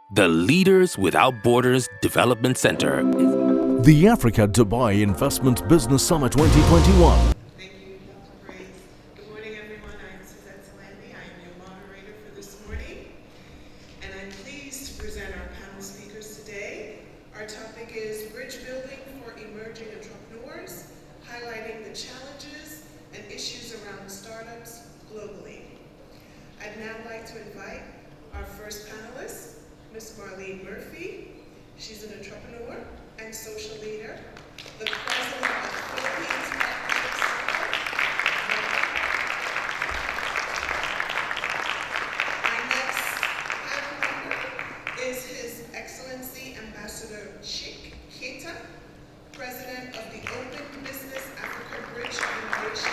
The Leaders Without Borders Development Center. The Africa Dubai Investment Business Summit 2021. Thank you, Dr. Grace. Good morning, everyone. I'm Suzette Salandi. I am your moderator for this morning. And I'm pleased to present our panel speakers today. Our topic is Bridge Building for Emerging Entrepreneurs, highlighting the challenges and issues around startups globally. I'd now like to invite our first panelist, Ms. Marlene Murphy. She's an entrepreneur and social leader, the president of Philippines Partnership Center. Our next panel member is His Excellency Ambassador Chick Keita, president of the Open Business Africa Bridge Foundation.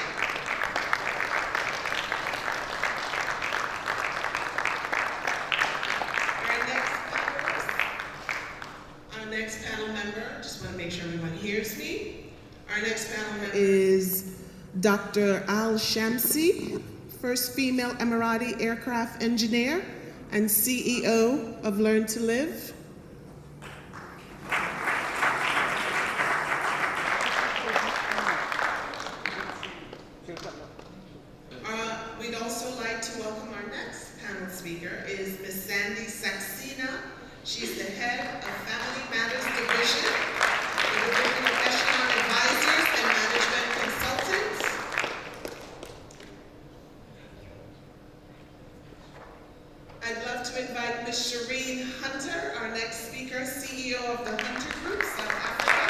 Next panel member, just want to make sure everyone hears me. Our next panel member is Dr. Al Shamsi, first female Emirati aircraft engineer and CEO of Learn to Live. We'd also like to welcome our next panel speaker is Ms. Sandy Saxena. She's the head of Family Matters Division, the Division of Echelon Advisors and Management Consultants. I'd love to invite Ms. Shireen Hunter, our next speaker, CEO of the Hunter Group, South Africa.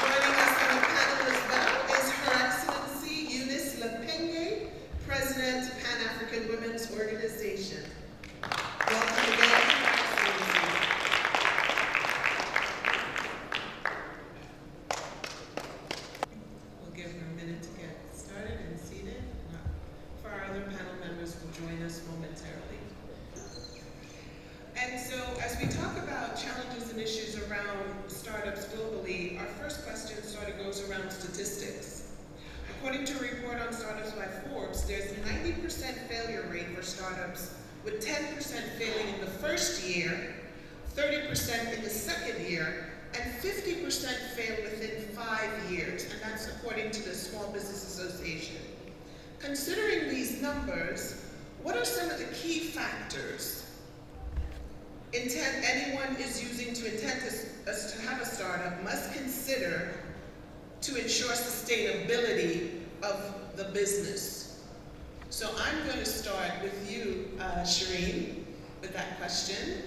Joining us on the panel as well is Her Excellency Eunice Lepenge, President, Pan-African Women's Organization. Welcome again. We'll give her a minute to get started and seated. For our other panel members will join us momentarily. And so as we talk about challenges and issues around startups globally, our first question sort of goes around statistics. According to a report on startups by Forbes, there's a 90% failure rate for startups, with 10% failing in the first year, 30% in the second year, and 50% fail within 5 years, and that's according to the Small Business Association. Considering these numbers, what are some of the key factors anyone is using to intend to have a startup must consider to ensure sustainability of the business? So I'm going to start with you, Shireen, with that question.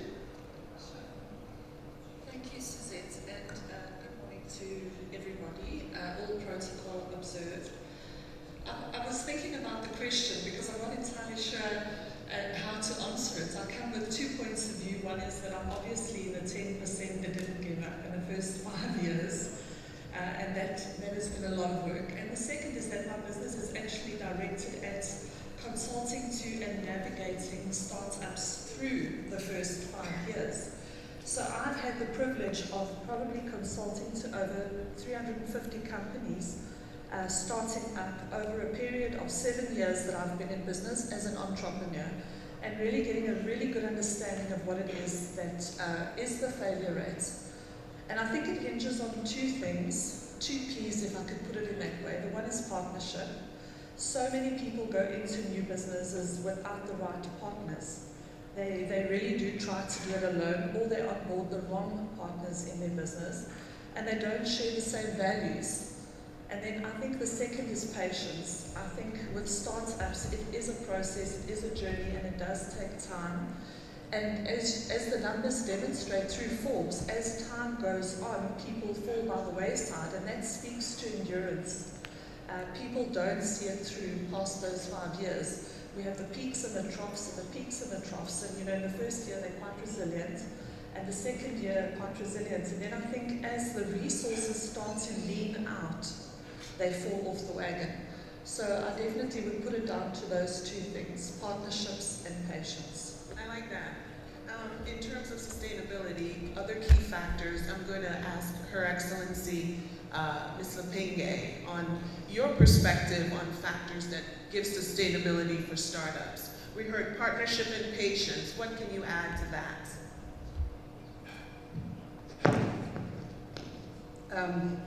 Thank you, Suzette, and good morning to everybody. All protocol observed. I was thinking about the question because I'm not entirely sure how to answer it. I come with 2 points of view. One is that I'm obviously the 10% that didn't give up in the first 5 years. And that has been a lot of work. And the second is that my business is actually directed at consulting to and navigating startups through the first 5 years. So I've had the privilege of probably consulting to over 350 companies, starting up over a period of 7 years that I've been in business as an entrepreneur, and really getting a really good understanding of what it is that is the failure rate. And I think it hinges on 2 things, 2 P's if I could put it in that way. The one is partnership. So many people go into new businesses without the right partners. They really do try to do it alone, or they onboard the wrong partners in their business, and they don't share the same values. And then I think the second is patience. I think with startups, it is a process, it is a journey, and it does take time. And as the numbers demonstrate through Forbes, as time goes on, people fall by the wayside, and that speaks to endurance. People don't see it through past those 5 years. We have the peaks and the troughs and the peaks and the troughs, and in the first year they're quite resilient, and the second year quite resilient. And then I think as the resources start to lean out, they fall off the wagon. So I definitely would put it down to those 2 things, partnerships and patience. I like that. In terms of sustainability, other key factors, I'm going to ask Her Excellency Ms. Lepenge on your perspective on factors that give sustainability for startups. We heard partnership and patience. What can you add to that?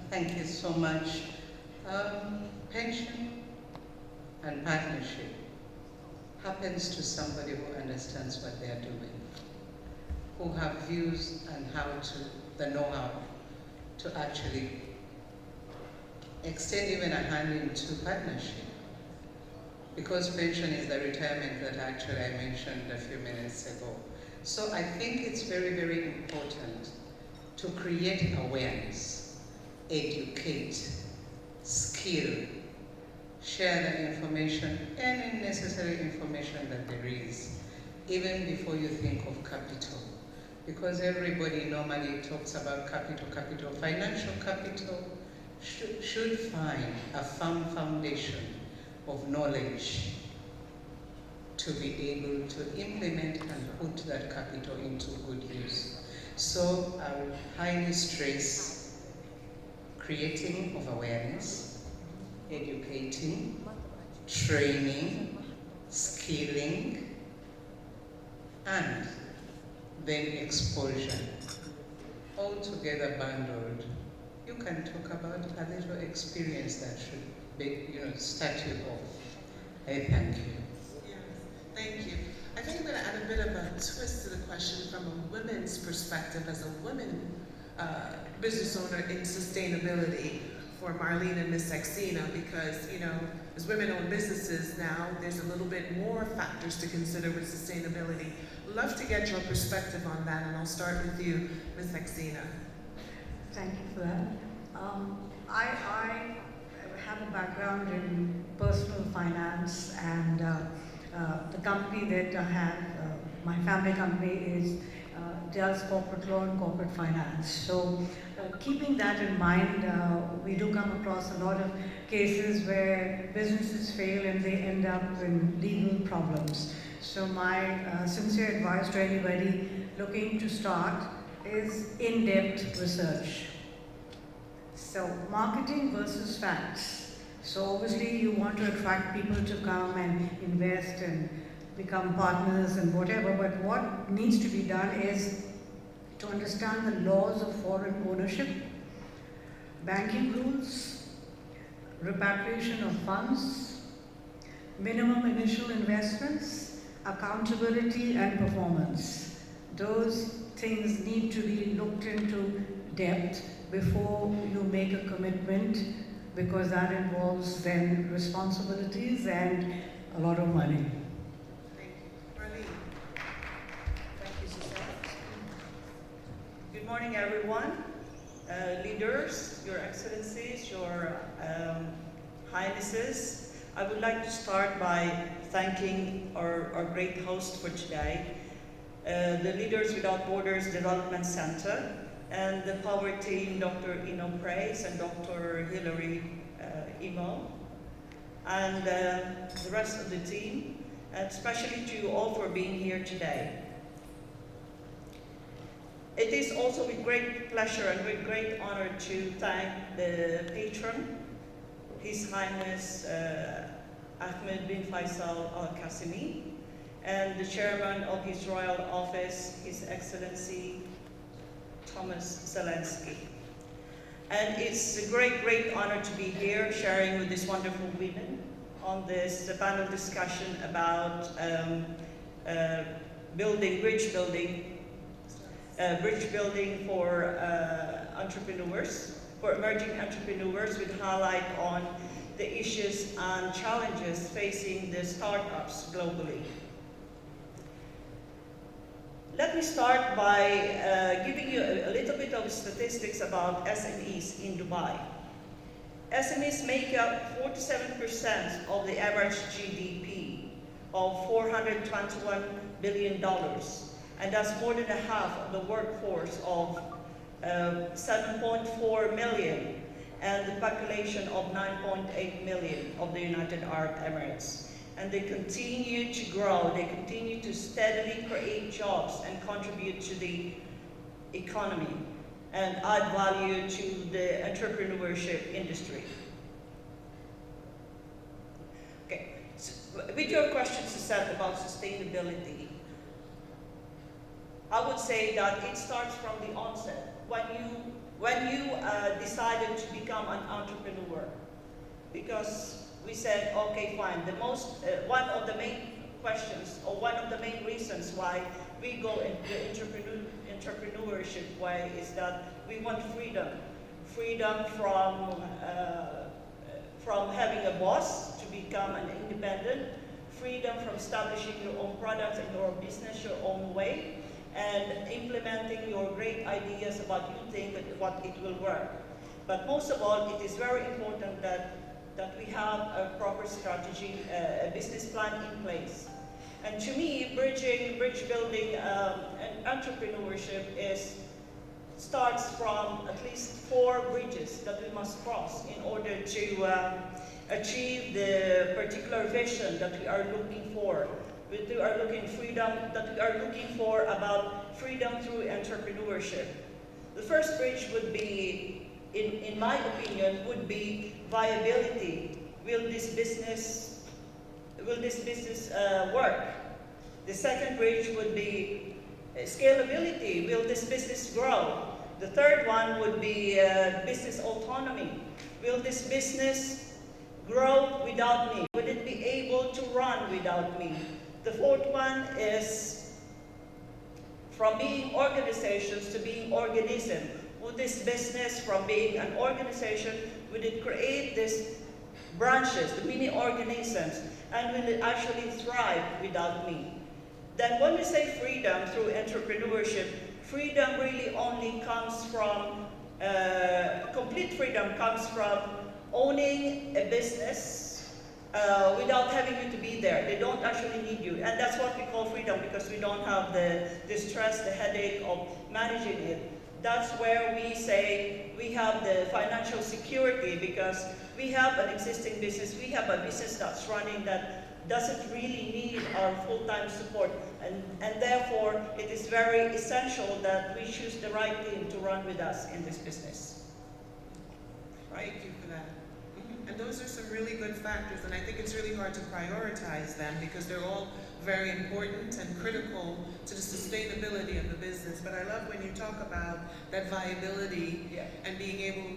Thank you so much. Pension and partnership happens to somebody who understands what they are doing, who have views and the know-how to actually extend even a hand into partnership. Because pension is the retirement that actually I mentioned a few minutes ago. So I think it's very, very important to create awareness, educate, skill, share the information, any necessary information that there is, even before you think of capital. Because everybody normally talks about capital. Financial capital should find a firm foundation of knowledge to be able to implement and put that capital into good use. So I would highly stress creating of awareness, educating, training, skilling, and then exposure. All together bundled. You can talk about a little experience that should be, start you off. I thank you. Yes, thank you. I think I'm going to add a bit of a twist to the question from a women's perspective as a woman business owner in sustainability for Marlene and Miss Exina, because, as women-owned businesses now, there's a little bit more factors to consider with sustainability. Love to get your perspective on that, and I'll start with you, Miss Exina. Thank you for that. I have a background in personal finance, and the company that I have, my family company, does corporate law and corporate finance. So keeping that in mind, we do come across a lot of cases where businesses fail and they end up in legal problems. So my sincere advice to anybody looking to start is in-depth research. So marketing versus facts. So obviously you want to attract people to come and invest and become partners and whatever, but what needs to be done is to understand the laws of foreign ownership, banking rules, repatriation of funds, minimum initial investments, accountability and performance. Those things need to be looked into depth before you make a commitment, because that involves then responsibilities and a lot of money. Thank you. Marlene. Thank you, Suzette. Good morning, everyone. Leaders, Your Excellencies, Your Highnesses. I would like to start by thanking our great host for today, the Leaders Without Borders Development Center, and the Power Team, Dr. Ino Praise and Dr. Hilary Imo, and the rest of the team, and especially to you all for being here today. It is also with great pleasure and with great honor to thank the patron, His Highness Ahmed bin Faisal Al Qasimi, and the chairman of His Royal Office, His Excellency Thomas Zelensky. And it's a great honor to be here sharing with these wonderful women on this panel discussion about bridge building for entrepreneurs, for emerging entrepreneurs, with highlight on the issues and challenges facing the startups globally. Let me start by giving you a little bit of statistics about SMEs in Dubai. SMEs make up 47% of the average GDP of $421 billion, and that's more than a half of the workforce of 7.4 million and the population of 9.8 million of the United Arab Emirates. And they continue to grow, they continue to steadily create jobs and contribute to the economy and add value to the entrepreneurship industry. Okay, so with your question, Suzette, about sustainability, I would say that it starts from the onset. When you decided to become an entrepreneur, because we said, okay, fine. One of the main questions, or one of the main reasons why we go into entrepreneurship way is that we want freedom. Freedom from having a boss to become an independent, freedom from establishing your own products and your own business your own way, and implementing your great ideas about you think what it will work. But most of all, it is very important that we have a proper strategy, a business plan in place. And to me, bridge building and entrepreneurship starts from at least 4 bridges that we must cross in order to achieve the particular vision that we are looking for. We are looking for about freedom through entrepreneurship. The first bridge would be, in my opinion, would be viability. Will this business work? The second bridge would be scalability. Will this business grow? The third one would be business autonomy. Will this business grow without me? Would it be able to run without me? The fourth one is from being organizations to being organism. Would this business, from being an organization, would it create these branches, the mini organisms, and will it actually thrive without me? Then when we say freedom through entrepreneurship, freedom really only comes from, complete freedom comes from owning a business without having you to be there. They don't actually need you. And that's what we call freedom, because we don't have the stress, the headache of managing it. That's where we say we have the financial security, because we have an existing business. We have a business that's running that doesn't really need our full-time support. And therefore, it is very essential that we choose the right team to run with us in this business. Thank you for that. And those are some really good factors, and I think it's really hard to prioritize them because they're all very important and critical to the sustainability of the business. But I love when you talk about that viability and being able,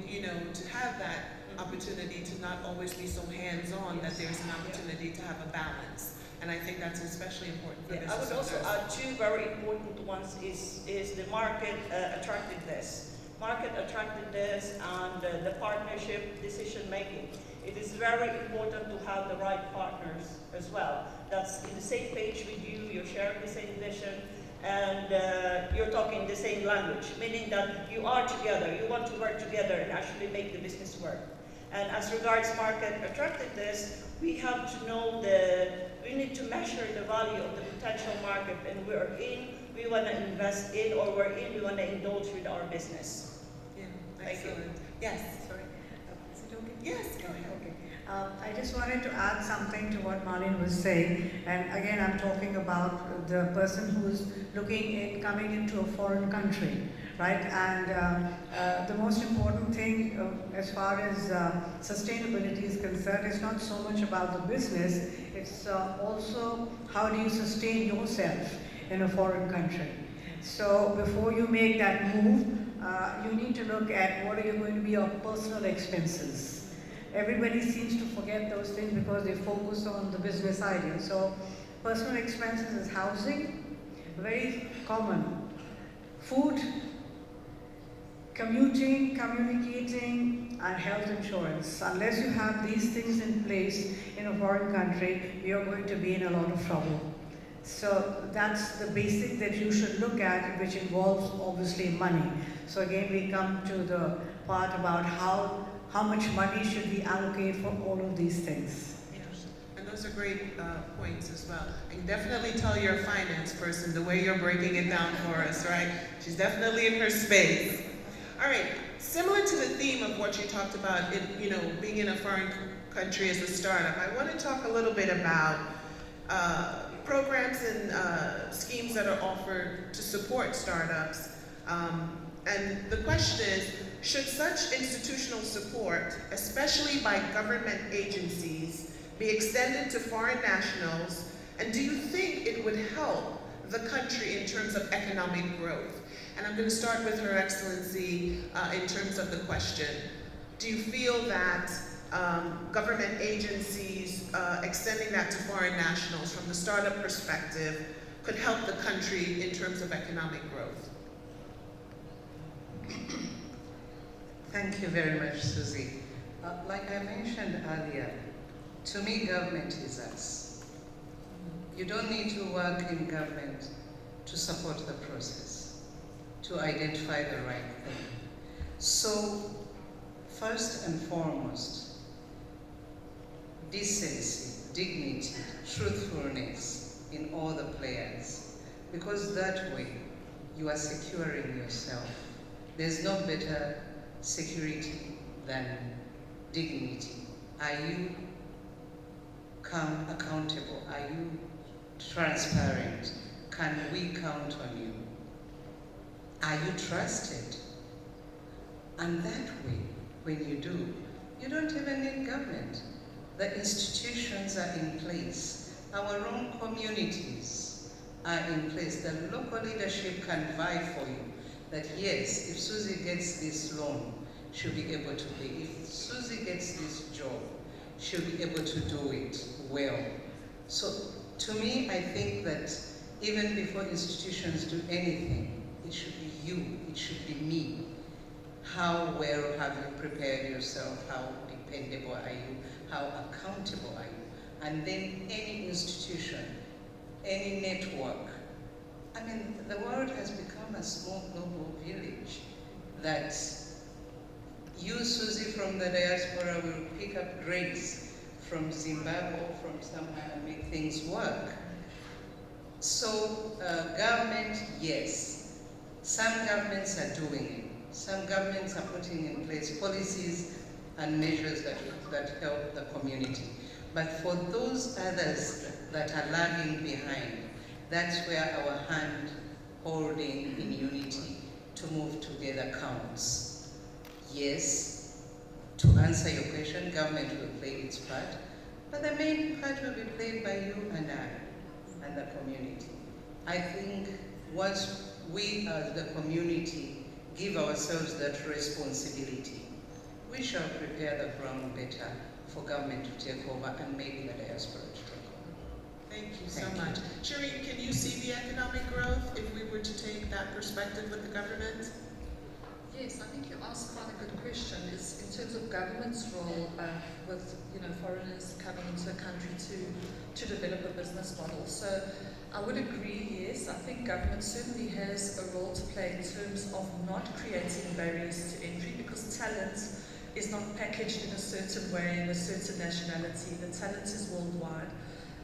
to have that opportunity to not always be so hands-on, that there's an opportunity to have a balance. And I think that's especially important for business I would also owners. add 2 very important ones is the market attractiveness. Market attractiveness and the partnership decision making. It is very important to have the right partners as well. That's in the same page with you, you're sharing the same vision, and you're talking the same language, meaning that you are together, you want to work together and actually make the business work. And as regards market attractiveness, we have to know we need to measure the value of the potential market, and we want to invest in, or we want to indulge with our business. Yeah, Thank you. excellent. Yes. Sorry. Is it okay? Yes, go ahead. Okay. I just wanted to add something to what Marlene was saying, and again I'm talking about the person who's coming into a foreign country, right? And the most important thing as far as sustainability is concerned is not so much about the business, it's also how do you sustain yourself in a foreign country. So before you make that move, you need to look at what are you going to be your personal expenses. Everybody seems to forget those things because they focus on the business idea. So personal expenses is housing, very common. Food, commuting, communicating, and health insurance. Unless you have these things in place in a foreign country, you're going to be in a lot of trouble. So that's the basic that you should look at, which involves obviously money. So again, we come to the part about how much money should we allocate for all of these things. Yes. And those are great points as well. I can definitely tell you're a finance person, the way you're breaking it down for us, right? She's definitely in her space. All right, similar to the theme of what you talked about, being in a foreign country as a startup, I want to talk a little bit about programs and schemes that are offered to support startups. And the question is, should such institutional support, especially by government agencies, be extended to foreign nationals? And do you think it would help the country in terms of economic growth? And I'm going to start with Her Excellency in terms of the question. Do you feel that government agencies extending that to foreign nationals from the startup perspective could help the country in terms of economic growth? Thank you very much, Susie. Like I mentioned earlier, to me, government is us. You don't need to work in government to support the process, to identify the right thing. So, first and foremost, decency, dignity, truthfulness in all the players, because that way you are securing yourself. There's no better security than dignity. Are you accountable? Are you transparent? Can we count on you? Are you trusted? And that way, when you do, you don't even need government. The institutions are in place. Our own communities are in place. The local leadership can vie for you. That yes, if Susie gets this loan, she'll be able to pay. If Susie gets this job, she'll be able to do it well. So to me, I think that even before institutions do anything, it should be you, it should be me. How well have you prepared yourself? How dependable are you? How accountable are you? And then any institution, any network. I mean, the world has become a small global village that you, Susie, from the diaspora will pick up Grace from Zimbabwe, from somewhere, and make things work. So government, yes. Some governments are doing it. Some governments are putting in place policies and measures that help the community. But for those others that are lagging behind, that's where our hand holding in unity to move together counts. Yes, to answer your question, government will play its part, but the main part will be played by you and I and the community. I think once we as the community give ourselves that responsibility, we shall prepare the ground better for government to take over and maybe the diaspora to take over. Thank you so much. Shireen, can you see the economic growth if we were to take that perspective with the government? Yes, I think you asked quite a good question. Is in terms of government's role with foreigners coming into a country to develop a business model. So I would agree. Yes, I think government certainly has a role to play in terms of not creating barriers to entry, because talent is not packaged in a certain way in a certain nationality. The talent is worldwide.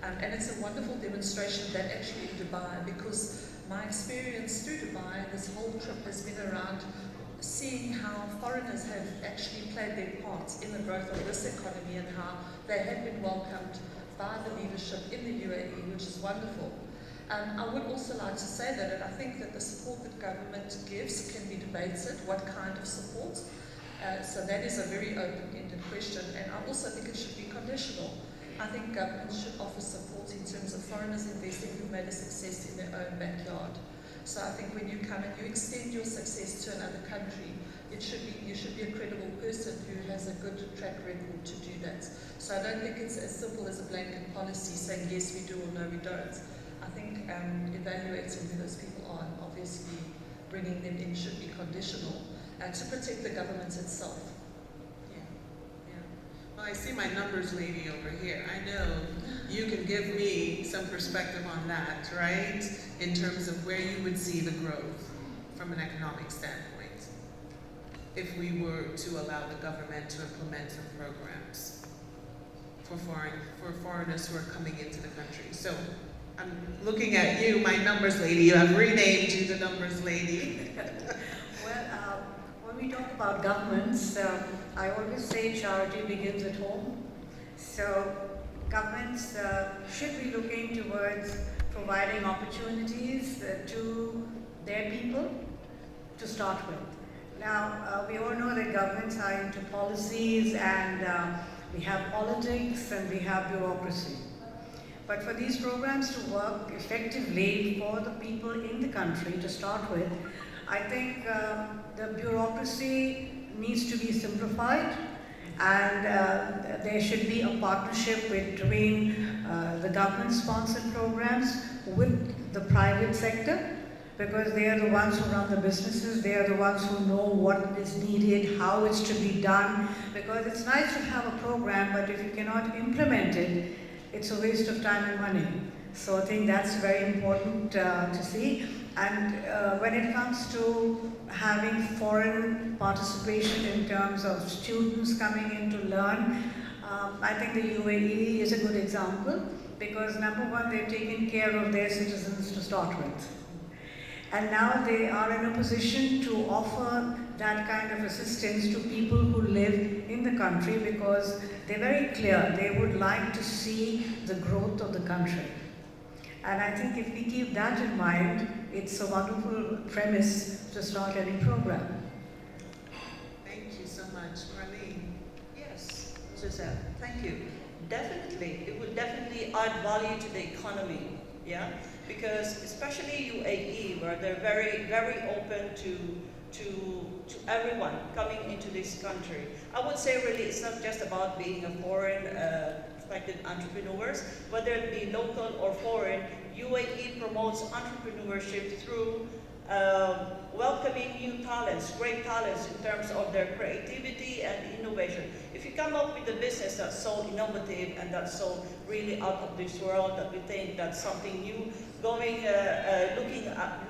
And it's a wonderful demonstration that actually in Dubai, because my experience through Dubai, this whole trip has been around seeing how foreigners have actually played their part in the growth of this economy and how they have been welcomed by the leadership in the UAE, which is wonderful. I would also like to say that I think that the support that government gives can be debated, what kind of support. So that is a very open-ended question, and I also think it should be conditional. I think government should offer support in terms of foreigners investing who've made a success in their own backyard. So I think when you come and you extend your success to another country, you should be a credible person who has a good track record to do that. So I don't think it's as simple as a blanket policy saying yes we do or no we don't. I think evaluating who those people are and obviously bringing them in should be conditional to protect the government itself. Well, I see my numbers lady over here. I know you can give me some perspective on that, right? In terms of where you would see the growth from an economic standpoint, if we were to allow the government to implement some programs for foreigners who are coming into the country. So I'm looking at you, my numbers lady. I've renamed you the numbers lady. Well, when we talk about governments, I always say charity begins at home. So governments should be looking towards providing opportunities to their people to start with. Now, we all know that governments are into policies and we have politics, and we have bureaucracy. But for these programs to work effectively for the people in the country to start with, I think the bureaucracy needs to be simplified, and there should be a partnership between the government-sponsored programs with the private sector, because they are the ones who run the businesses, they are the ones who know what is needed, how it's to be done, because it's nice to have a program, but if you cannot implement it, it's a waste of time and money. So I think that's very important to see. And when it comes to having foreign participation in terms of students coming in to learn, I think the UAE is a good example, because number one, they've taken care of their citizens to start with. And now they are in a position to offer that kind of assistance to people who live in the country, because they're very clear they would like to see the growth of the country. And I think if we keep that in mind, it's a wonderful premise to start any program. Thank you so much. Marlene? Yes, Suzanne, thank you. Definitely, it would definitely add value to the economy, yeah? Because especially UAE, where they're very, very open to everyone coming into this country. I would say really it's not just about being a foreign prospective entrepreneurs, whether it be local or foreign. UAE promotes entrepreneurship through welcoming new talents, great talents in terms of their creativity and innovation. If you come up with a business that's so innovative and that's so really out of this world, that we think that's something new, going,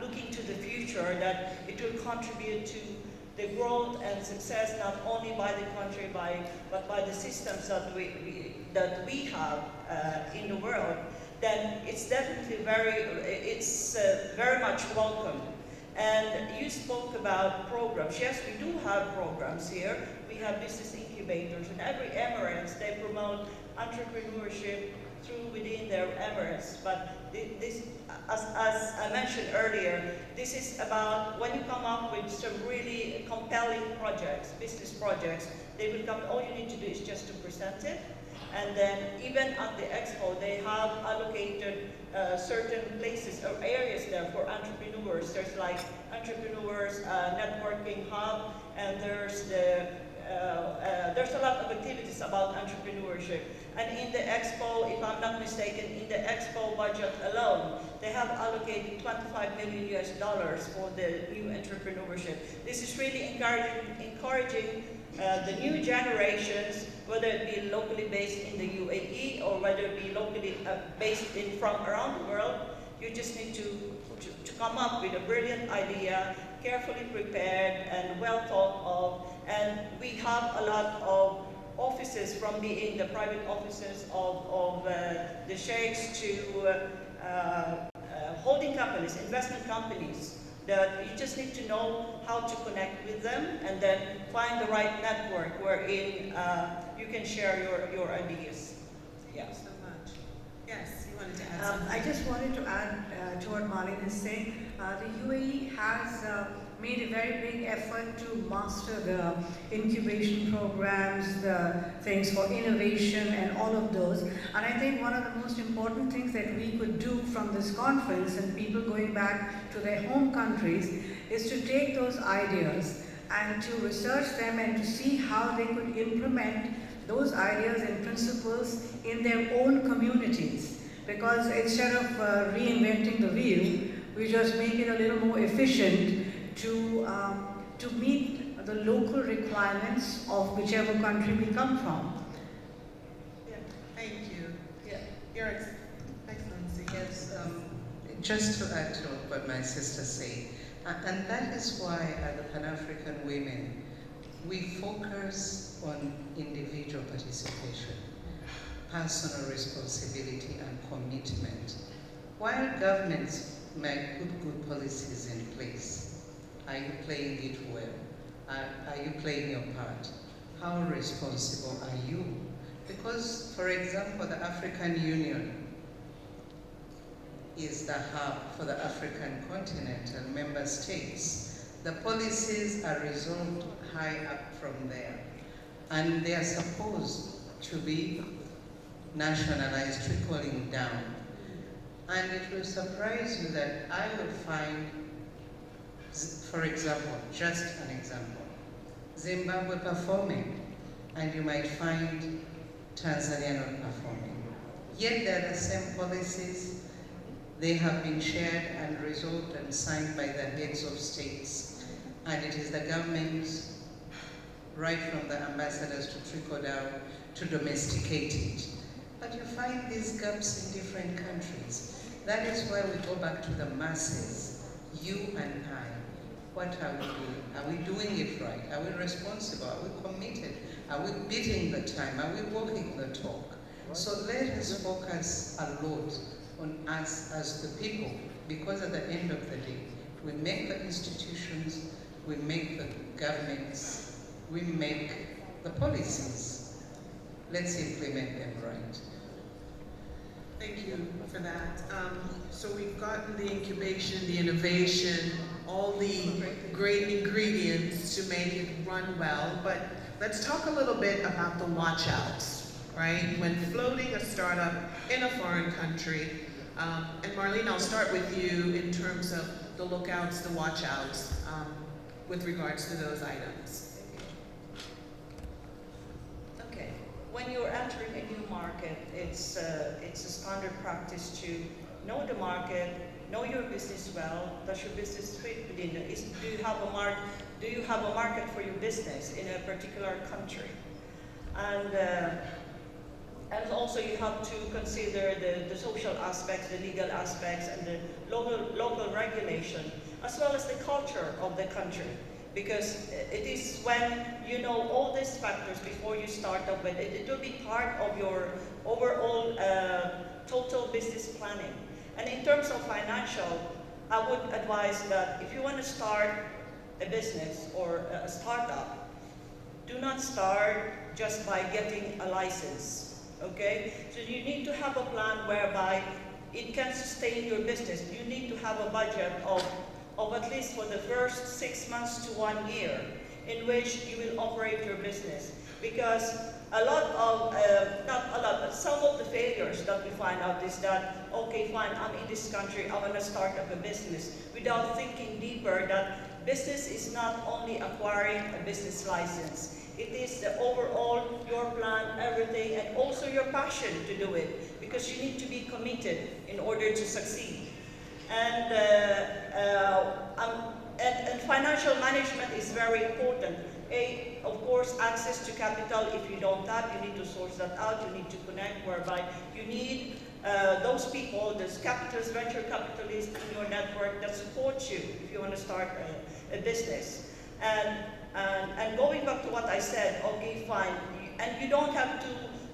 looking to the future, that it will contribute to the growth and success not only by the country, but by the systems that we have in the world, then it's definitely very much welcome. And you spoke about programs. Yes, we do have programs here. We have business incubators. In every Emirates, they promote entrepreneurship through within their Emirates. But this, as I mentioned earlier, this is about when you come up with some really compelling projects, business projects, they will come, all you need to do is just to present it. And then even at the expo, they have allocated certain places or areas there for entrepreneurs. There's like entrepreneurs networking hub, and there's a lot of activities about entrepreneurship. And in the expo, if I'm not mistaken, in the expo budget alone, they have allocated $25 million for the new entrepreneurship. This is really encouraging the new generations, whether it be locally based in the UAE or whether it be locally based from around the world. You just need to come up with a brilliant idea, carefully prepared and well thought of. And we have a lot of offices, from being the private offices of the sheikhs to holding companies, investment companies, that you just need to know how to connect with them and then find the right network wherein you can share your ideas. Yeah. Thank you so much. Yes, you wanted to add something? I just wanted to add to what Marlene is saying. The UAE has made a very big effort to master the incubation programs, the things for innovation and all of those. And I think one of the most important things that we could do from this conference, and people going back to their home countries, is to take those ideas and to research them and to see how they could implement those ideas and principles in their own communities. Because instead of reinventing the wheel, we just make it a little more efficient to meet the local requirements of whichever country we come from. Yeah, thank you. Yeah. Your Excellency. Yes, just to add to what my sister said, and that is why at the Pan-African Women, we focus on individual participation, personal responsibility and commitment. While governments may put good policies in place, are you playing it well? Are you playing your part? How responsible are you? Because, for example, the African Union is the hub for the African continent and member states. The policies are resolved high up from there, and they are supposed to be nationalized, trickling down. And it will surprise you that I will find, for example, just an example, Zimbabwe performing, and you might find Tanzania not performing. Yet they're the same policies. They have been shared and resolved and signed by the heads of states. And it is the government, right from the ambassadors to trickle down, to domesticate it. But you find these gaps in different countries. That is why we go back to the masses, you and I. What are we doing? Are we doing it right? Are we responsible? Are we committed? Are we beating the time? Are we walking the talk? So let us focus a lot on us as the people, because at the end of the day, we make the institutions, we make the governments, we make the policies. Let's implement them right. Thank you for that. So we've gotten the incubation, the innovation, all the great ingredients to make it run well, but let's talk a little bit about the watch outs, right? When floating a startup in a foreign country, and Marlene, I'll start with you in terms of the lookouts, the watch outs, with regards to those items. Okay, when you're entering a new market, it's a standard practice to know the market, know your business well. Does your business fit within it? Do you have a market for your business in a particular country? And also you have to consider the social aspects, the legal aspects, and the local regulation, as well as the culture of the country. Because it is when you know all these factors before you start up with it, it will be part of your overall total business planning. And in terms of financial, I would advise that if you want to start a business or a startup, do not start just by getting a license. Okay, so you need to have a plan whereby it can sustain your business. You need to have a budget of at least for the first 6 months to 1 year in which you will operate your business. Because a lot of, not a lot, but some of the failures that we find out is that, okay, fine, I'm in this country, I want to start up a business, without thinking deeper that business is not only acquiring a business license. It is the overall, your plan, everything, and also your passion to do it, because you need to be committed in order to succeed. And financial management is very important. Of course, access to capital. If you don't have, you need to source that out. You need to connect, whereby you need those people, those capitalists, venture capitalists in your network that support you if you want to start a business. And going back to what I said, okay, fine, and you don't have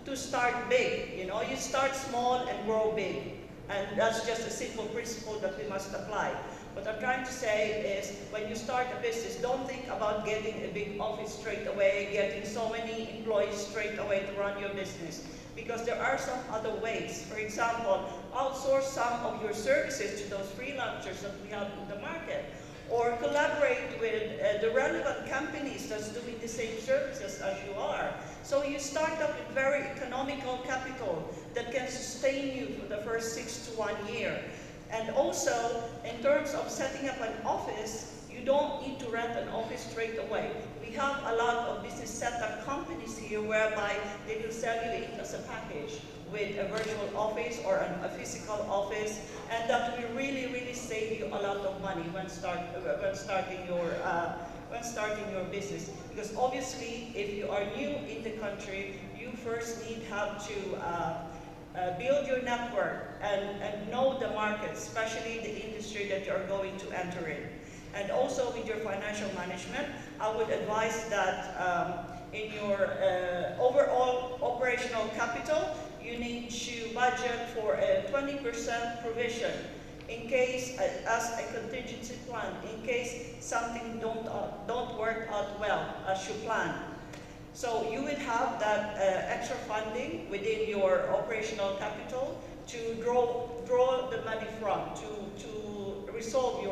to start big, you know, you start small and grow big. And that's just a simple principle that we must apply. What I'm trying to say is, when you start a business, don't think about getting a big office straight away, getting so many employees straight away to run your business. Because there are some other ways. For example, outsource some of your services to those freelancers that we have in the market. Or collaborate with the relevant companies that's doing the same services as you are. So you start up with very economical capital that can sustain you for the first 6 to 1 year. And also, in terms of setting up an office, you don't need to rent an office straight away. We have a lot of business setup companies here whereby they will sell you it as a package with a virtual office or a physical office, and that will really, really save you a lot of money when starting your business. Because obviously, if you are new in the country, you first have to build your network and know the market, especially the industry that you are going to enter in. And also with your financial management, I would advise that in your overall operational capital, you need to budget for a 20% provision in case, as a contingency plan, in case something don't work out well as you plan. So you would have that extra funding within your operational capital to draw the money from, to resolve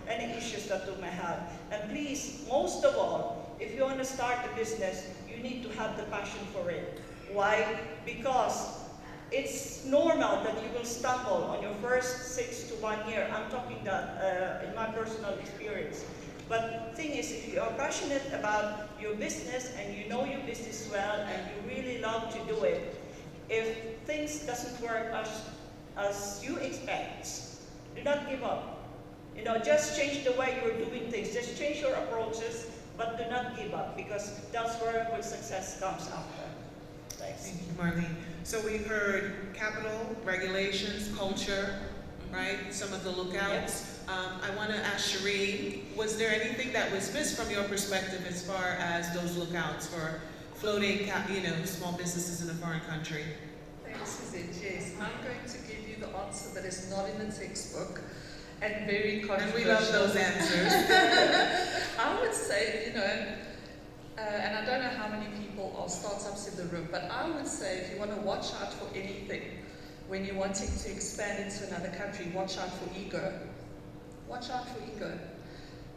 any issues that you may have. And please, most of all, if you want to start a business, you need to have the passion for it. Why? Because it's normal that you will stumble on your first 6 to 1 year. I'm talking that in my personal experience. But the thing is, if you are passionate about your business and you know your business well and you really love to do it, if things doesn't work as you expect, do not give up. You know, just change the way you're doing things. Just change your approaches, but do not give up, because that's where good success comes after. Thanks. Thank you, Marlene. So we heard capital, regulations, culture, right? Some of the lookouts. I want to ask Shireen, was there anything that was missed from your perspective as far as those lookouts for floating, small businesses in a foreign country? Thanks, Suzette. Yes, I'm going to give you the answer that is not in the textbook and very controversial. And we love those answers. I would say, and I don't know how many people are startups in the room, but I would say if you want to watch out for anything, when you're wanting to expand into another country, watch out for ego. Watch out for ego.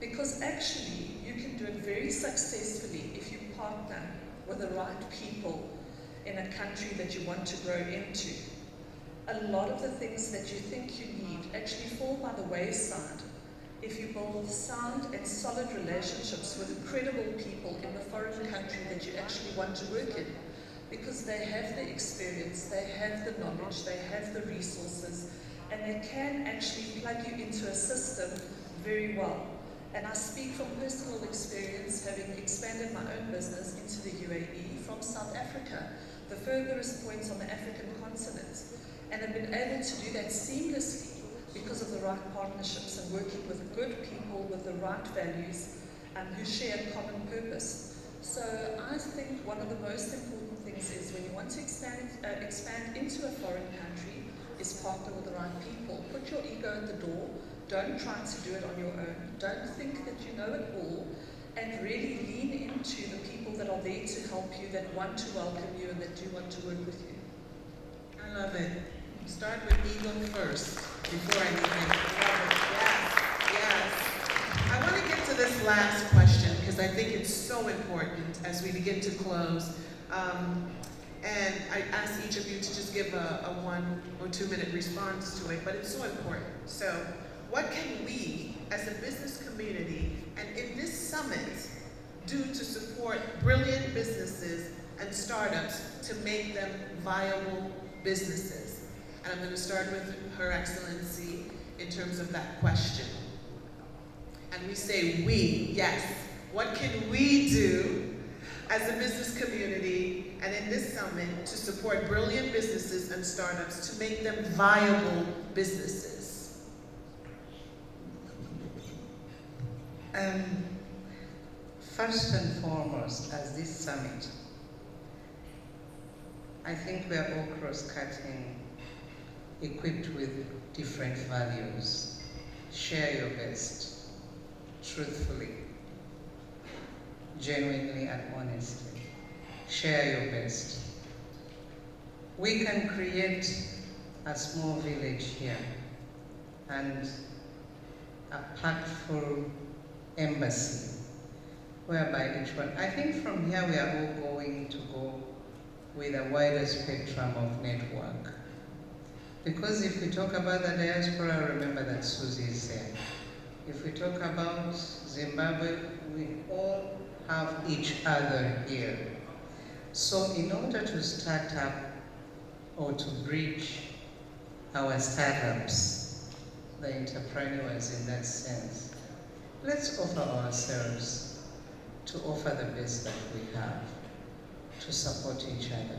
Because actually, you can do it very successfully if you partner with the right people in a country that you want to grow into. A lot of the things that you think you need actually fall by the wayside if you build sound and solid relationships with credible people in the foreign country that you actually want to work in. Because they have the experience, they have the knowledge, they have the resources, and they can actually plug you into a system very well. And I speak from personal experience, having expanded my own business into the UAE from South Africa, the furthest point on the African continent, and have been able to do that seamlessly because of the right partnerships and working with good people with the right values who share a common purpose. So I think one of the most important things is when you want to expand into a foreign country is partner with the right people. Put your ego at the door. Don't try to do it on your own. Don't think that you know it all, and really lean into the people that are there to help you, that want to welcome you and that do want to work with you. I love it. Start with ego first before anything. Love it. Yes. I want to get to this last question because I think it's so important as we begin to close. And I ask each of you to just give a 1 or 2 minute response to it, but it's so important. So, what can we as a business community and in this summit do to support brilliant businesses and startups to make them viable businesses? And I'm going to start with Her Excellency in terms of that question. And we say we, yes. What can we do as a business community and in this summit to support brilliant businesses and startups to make them viable businesses? First and foremost, as this summit, I think we are all cross-cutting, equipped with different values. Share your best, truthfully, genuinely and honestly. Share your best. We can create a small village here and a impactful embassy whereby each one, I think from here we are all going to go with a wider spectrum of network. Because if we talk about the diaspora, remember that Susie is there. If we talk about Zimbabwe, we all have each other here. So in order to start up or to bridge our startups, the entrepreneurs in that sense, let's offer ourselves to offer the best that we have, to support each other.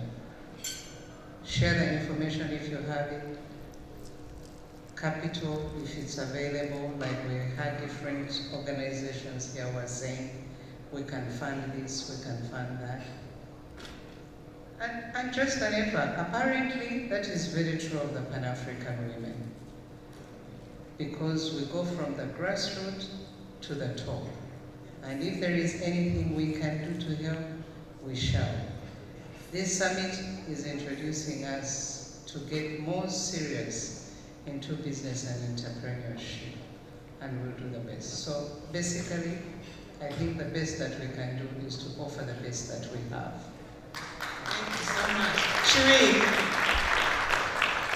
Share the information if you have it. Capital, if it's available, like we had different organizations here were saying, we can fund this, we can fund that. And just an effort. Apparently, that is very true of the Pan-African women. Because we go from the grassroots to the top. And if there is anything we can do to help, we shall. This summit is introducing us to get more serious into business and entrepreneurship, and we'll do the best. So basically, I think the best that we can do is to offer the best that we have. Thank you so much. Cherie.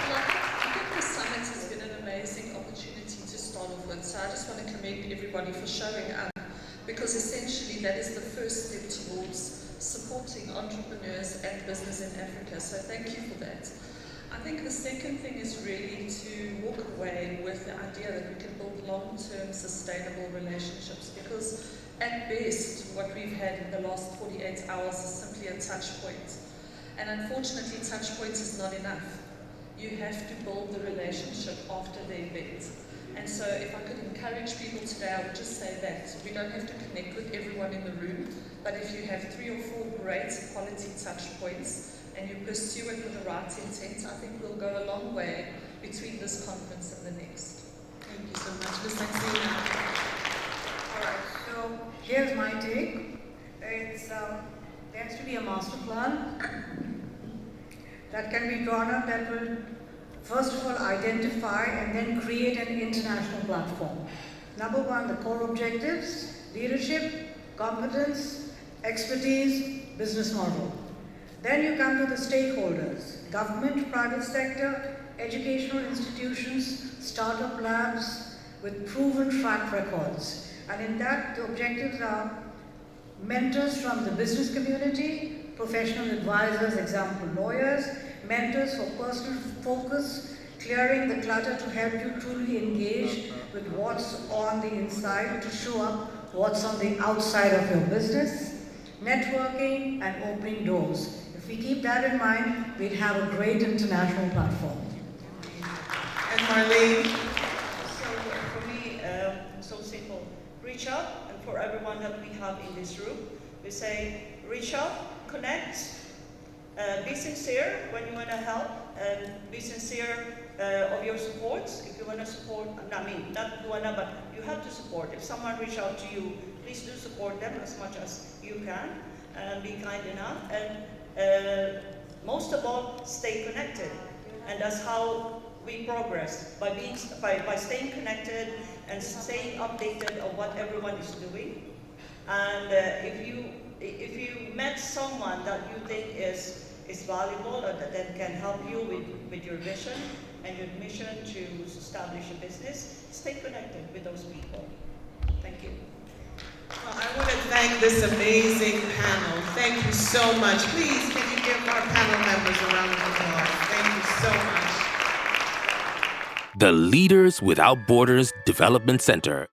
Well, I think the summit has been an amazing opportunity to start off with. So I just want to commend everybody for showing up, because essentially that is the first step towards supporting entrepreneurs and business in Africa. So thank you for that. I think the second thing is really to walk away with the idea that we can build long-term sustainable relationships, because at best what we've had in the last 48 hours is simply a touch point. And unfortunately, touch points is not enough. You have to build the relationship after the event. And so if I could encourage people today, I would just say that. We don't have to connect with everyone in the room, but if you have 3 or 4 great quality touch points and you pursue it with the right intent, I think we'll go a long way between this conference and the next. Thank you so much, Ms. Maxina. All right, so here's my take. There has to be a master plan that can be drawn up that will, first of all, identify and then create an international platform. Number 1, the core objectives: leadership, competence, expertise, business model. Then you come to the stakeholders: government, private sector, educational institutions, startup labs with proven track records. And in that, the objectives are mentors from the business community, professional advisors, example lawyers, mentors for personal focus, clearing the clutter to help you truly engage with what's on the inside, to show up what's on the outside of your business, networking and opening doors. If we keep that in mind, we'd have a great international platform. And Marlene. So for me, so simple. Reach out, and for everyone that we have in this room, we say reach out, connect, be sincere when you want to help, and be sincere of your support. If you want to support, not wanna, but you have to support. If someone reach out to you, please do support them as much as you can, and be kind enough. And most of all, stay connected. And that's how we progress, by staying connected and staying updated of what everyone is doing. And if you met someone that you think is valuable or that can help you with your vision and your mission to establish a business, stay connected with those people. Thank you. Well, I want to thank this amazing panel. Thank you so much. Please, can you give our panel members a round of applause? Thank you so much. The Leaders Without Borders Development Center